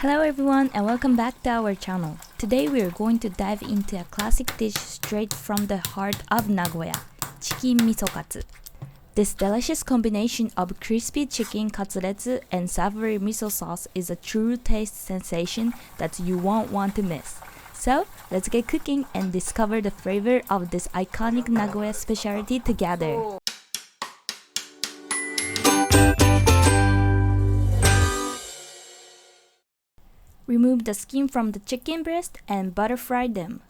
Hello everyone and welcome back to our channel. Today we are going to dive into a classic dish straight from the heart of Nagoya, Chicken Miso Katsu. This delicious combination of crispy chicken cutlets and savory miso sauce is a true taste sensation that you won't want to miss. So let's get cooking and discover the flavor of this iconic Nagoya specialty together. Remove the skin from the chicken breast and butterfly them.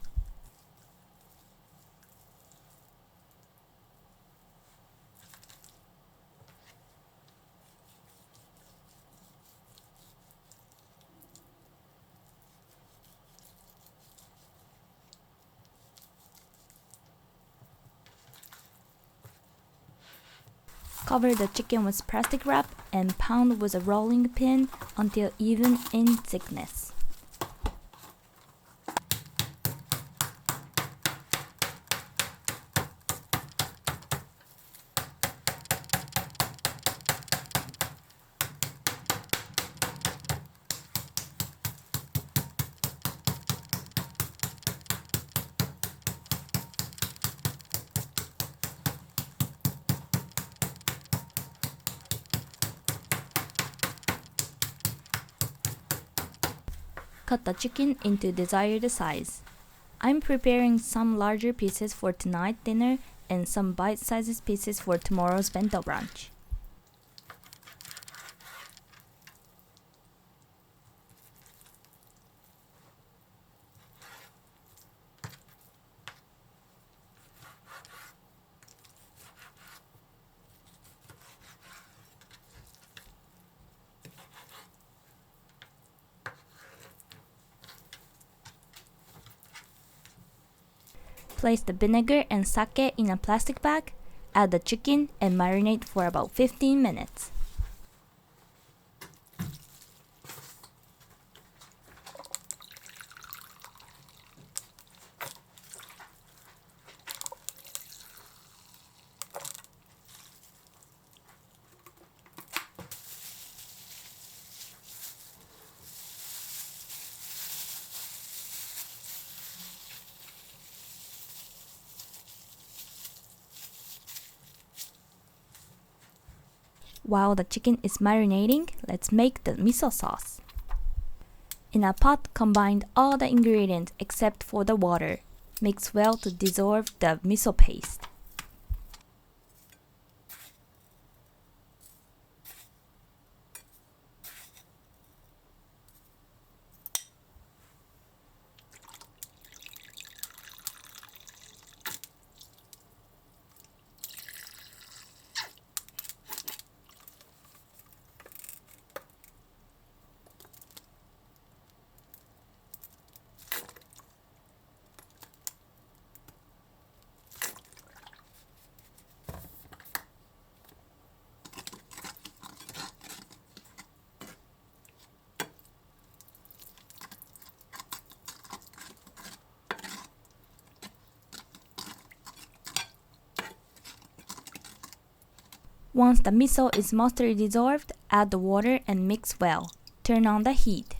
Cover the chicken with plastic wrap and pound with a rolling pin until even in thickness. Cut the chicken into desired size. I'm preparing some larger pieces for tonight's dinner and some bite-sized pieces for tomorrow's bento brunch. Place the vinegar and sake in a plastic bag, add the chicken, and marinate for about 15 minutes. While the chicken is marinating, let's make the miso sauce. In a pot, combine all the ingredients except for the water. Mix well to dissolve the miso paste. Once the miso is mostly dissolved, add the water and mix well. Turn on the heat.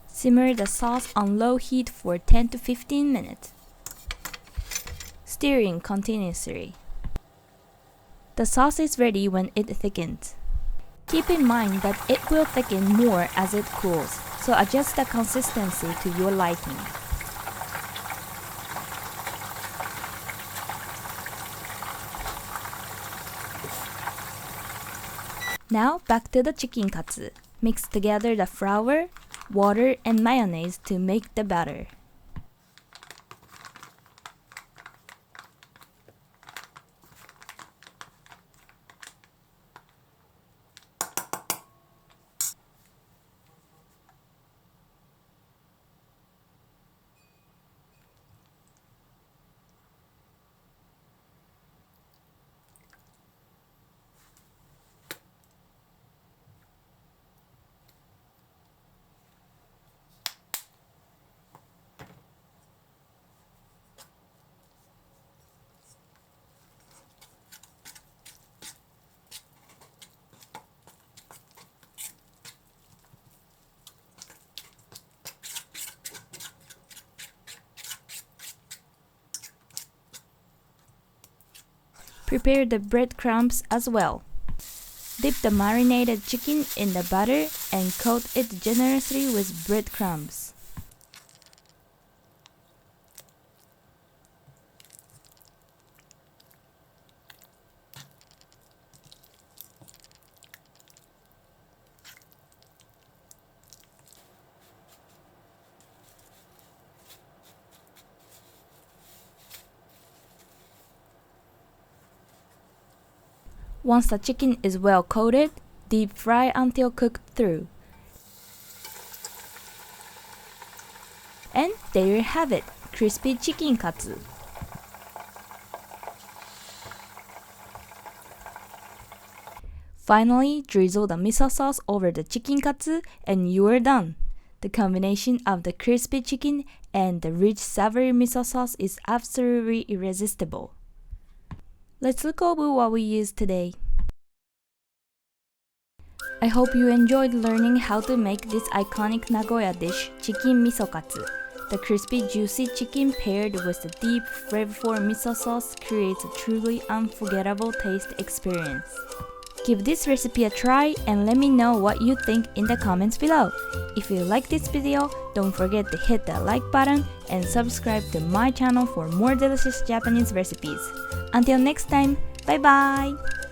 Simmer the sauce on low heat for 10 to 15 minutes, stirring continuously. The sauce is ready when it thickens. Keep in mind that it will thicken more as it cools, so adjust the consistency to your liking. Now back to the chicken katsu. Mix together the flour, water, and mayonnaise to make the batter. Prepare the breadcrumbs as well. Dip the marinated chicken in the butter and coat it generously with breadcrumbs. Once the chicken is well coated, deep fry until cooked through. And there you have it, crispy chicken katsu. Finally, drizzle the miso sauce over the chicken katsu and you are done. The combination of the crispy chicken and the rich savory miso sauce is absolutely irresistible. Let's look over what we used today. I hope you enjoyed learning how to make this iconic Nagoya dish, Chicken Miso Katsu. The crispy, juicy chicken paired with the deep, flavorful miso sauce creates a truly unforgettable taste experience. Give this recipe a try and let me know what you think in the comments below. If you like this video, don't forget to hit the like button and subscribe to my channel for more delicious Japanese recipes. Until next time, bye bye!